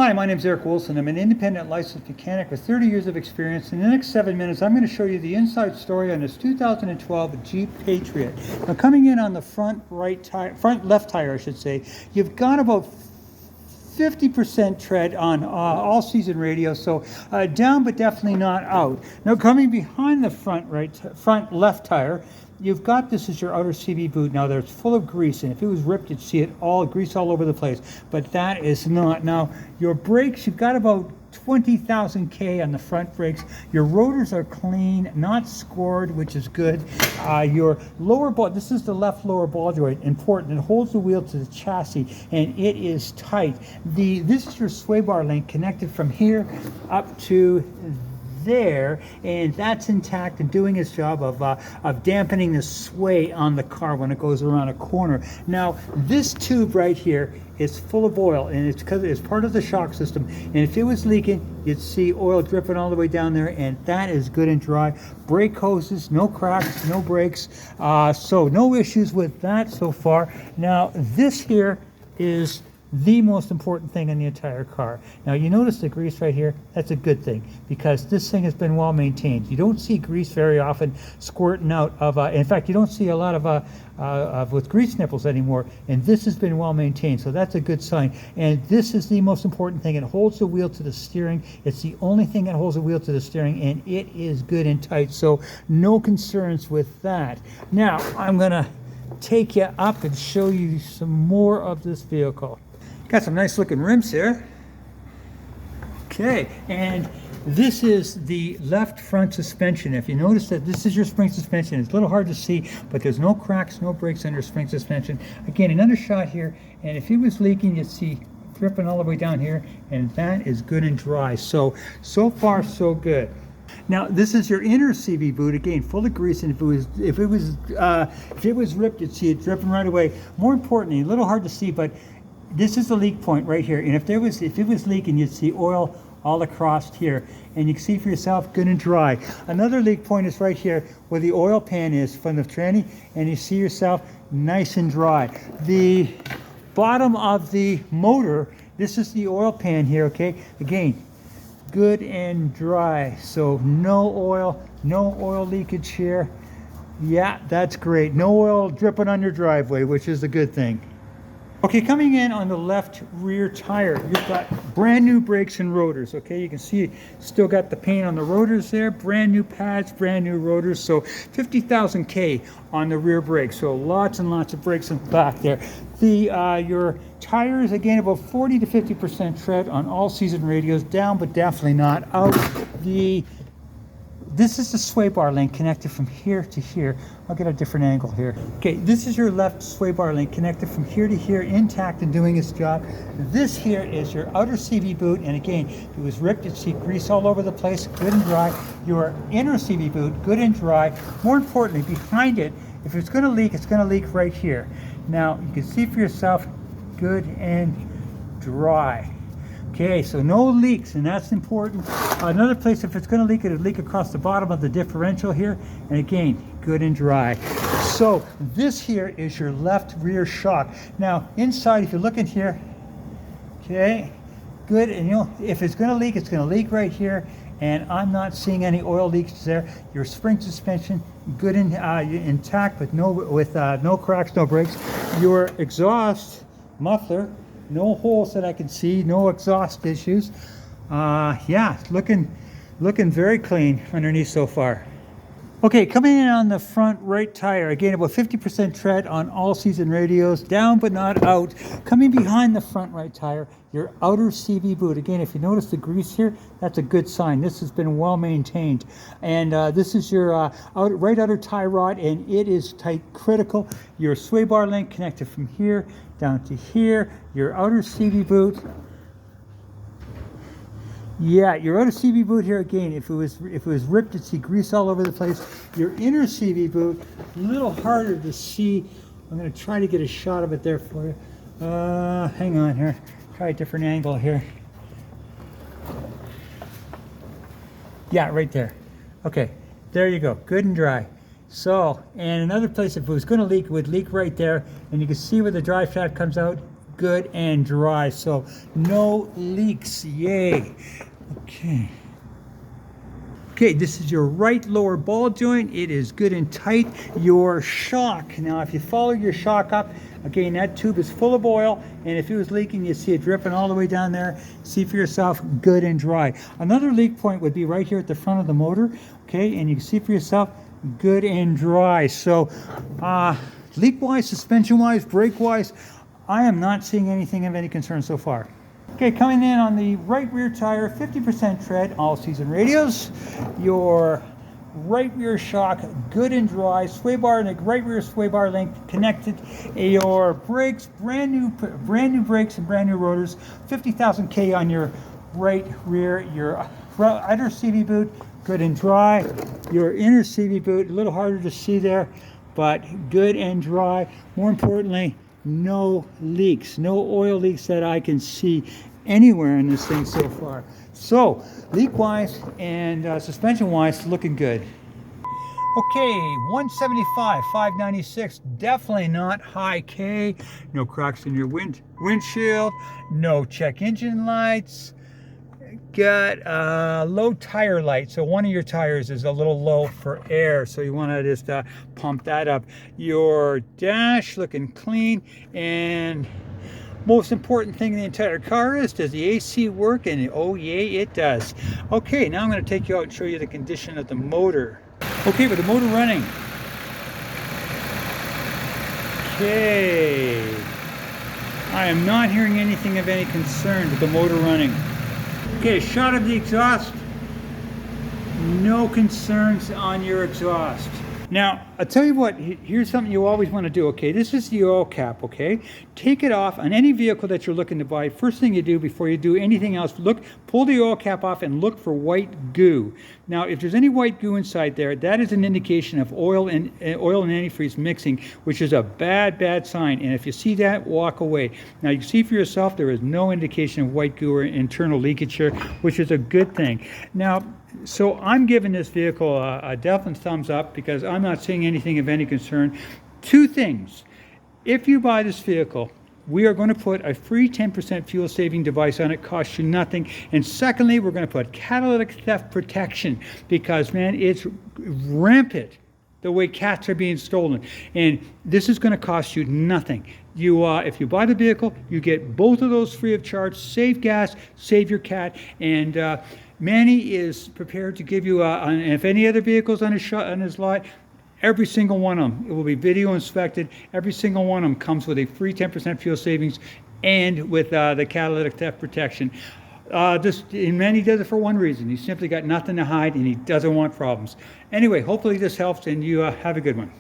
Hi, my name is Eric Wilson. I'm an independent licensed mechanic with 30 years of experience. In the next 7 minutes, I'm going to show you the inside story on this 2012 Jeep Patriot. Now, coming in on the front left tire, I should say, you've got about 50% tread on all-season radio, so down but definitely not out. Now, coming behind the front left tire, you've got this as your outer CV boot. Now, there's full of grease, and if it was ripped, you'd see it all grease all over the place. But that is not. Now, your brakes, you've got about 20,000 K on the front brakes. Your rotors are clean, not scored, which is good. Your lower ball, this is the left lower ball joint, important. It holds the wheel to the chassis, and it is tight. This is your sway bar link connected from here up to there, and that's intact and doing its job of dampening the sway on the car when it goes around a corner. Now, this tube right here is full of oil, and it's because it's part of the shock system, and if it was leaking, you'd see oil dripping all the way down there, and that is good and dry. Brake hoses, no cracks, no breaks, so no issues with that so far. Now, this here is the most important thing in the entire car. Now, you notice the grease right here? That's a good thing, because this thing has been well maintained. You don't see grease very often squirting out of, in fact, you don't see a lot of with grease nipples anymore, and this has been well maintained, so that's a good sign. And this is the most important thing. It holds the wheel to the steering. It's the only thing that holds the wheel to the steering, and it is good and tight, so no concerns with that. Now, I'm gonna take you up and show you some more of this vehicle. Got some nice looking rims here. Okay, and this is the left front suspension. If you notice that this is your spring suspension, it's a little hard to see, but there's no cracks, no breaks under spring suspension. Again, another shot here, and if it was leaking, you'd see dripping all the way down here, and that is good and dry. So far, so good. Now, this is your inner CV boot, again, full of grease, and if it was ripped, you'd see it dripping right away. More importantly, a little hard to see, but this is the leak point right here, and if it was leaking, you'd see oil all across here, and you can see for yourself, good and dry. Another leak point is right here where the oil pan is from the tranny, and you see yourself nice and dry. The bottom of the motor, this is the oil pan here, okay? Again, good and dry, so no oil leakage here. Yeah, that's great. No oil dripping on your driveway, which is a good thing. Okay, coming in on the left rear tire, you've got brand new brakes and rotors, okay? You can see still got the paint on the rotors there, brand new pads, brand new rotors, so 50,000 K on the rear brakes, so lots and lots of brakes in the back there. Your tires, again, about 40 to 50% tread on all season radios, down but definitely not out. This is the sway bar link connected from here to here. I'll get a different angle here. Okay, this is your left sway bar link connected from here to here, intact and doing its job. This here is your outer CV boot, and again, if it was ripped, you'd see grease all over the place, good and dry. Your inner CV boot, good and dry. More importantly, behind it, if it's gonna leak, it's gonna leak right here. Now, you can see for yourself, good and dry. Okay, so no leaks, and that's important. Another place, if it's going to leak, it'll leak across the bottom of the differential here, and again, good and dry. So this here is your left rear shock. Now, inside, if you look in here, okay, good, and you know, if it's going to leak, it's going to leak right here, and I'm not seeing any oil leaks there. Your spring suspension, good and intact, with no cracks, no breaks. Your exhaust muffler, no holes that I can see, no exhaust issues. Yeah, looking very clean underneath so far. Okay, coming in on the front right tire, again, about 50% tread on all season radios, down but not out. Coming behind the front right tire, your outer CV boot. Again, if you notice the grease here, that's a good sign. This has been well maintained. And this is your right outer tie rod, and it is tight, critical. Your sway bar link connected from here down to here. Your outer CV boot. Yeah, your outer CV boot here, again, if it was ripped, you'd see grease all over the place. Your inner CV boot, a little harder to see. I'm going to try to get a shot of it there for you. Hang on here. Try a different angle here. Yeah, right there. Okay, there you go. Good and dry. So, and another place, if it was going to leak, it would leak right there. And you can see where the drive shaft comes out. good and dry. So no leaks, yay. Okay, this is your right lower ball joint. It is good and tight. Your shock, now if you follow your shock up, again, that tube is full of oil, and if it was leaking, you see it dripping all the way down there. See for yourself, good and dry. Another leak point would be right here at the front of the motor, okay, and you can see for yourself, good and dry. So, leak-wise, suspension-wise, brake-wise, I am not seeing anything of any concern so far. Okay, coming in on the right rear tire, 50% tread, all-season radios. Your right rear shock, good and dry. Sway bar and a right rear sway bar link connected. Your brakes, brand new brakes and brand new rotors. 50,000 K on your right rear. Your outer CV boot, good and dry. Your inner CV boot, a little harder to see there, but good and dry. More importantly, no leaks, no oil leaks that I can see anywhere in this thing so far. So leak wise and suspension wise, looking good. Okay, 175, 596, definitely not high K. No cracks in your windshield, no check engine lights. Got low tire light, so one of your tires is a little low for air, so you want to just pump that up. Your dash looking clean, and most important thing in the entire car is, does the AC work? And oh yay, it does. Okay, now I'm going to take you out and show you the condition of the motor. Okay, with the motor running. Okay, I am not hearing anything of any concern with the motor running. Okay, shot of the exhaust. No concerns on your exhaust. Now, I'll tell you what, here's something you always want to do, okay? This is the oil cap, okay? Take it off on any vehicle that you're looking to buy. First thing you do before you do anything else, pull the oil cap off and look for white goo. Now, if there's any white goo inside there, that is an indication of oil and antifreeze mixing, which is a bad sign. And if you see that, walk away. Now, you can see for yourself, there is no indication of white goo or internal leakage here, which is a good thing. Now, so I'm giving this vehicle a definite thumbs up because I'm not seeing anything of any concern. Two things. If you buy this vehicle, we are going to put a free 10% fuel saving device on it, costs you nothing. And secondly, we're going to put catalytic theft protection because, man, it's rampant the way cats are being stolen. And this is going to cost you nothing. If you buy the vehicle, you get both of those free of charge. Save gas, save your cat, and Manny is prepared to give you, and if any other vehicles on his lot, every single one of them, it will be video inspected. Every single one of them comes with a free 10% fuel savings and with the catalytic theft protection. And Manny does it for one reason. He's simply got nothing to hide and he doesn't want problems. Anyway, hopefully this helps and you have a good one.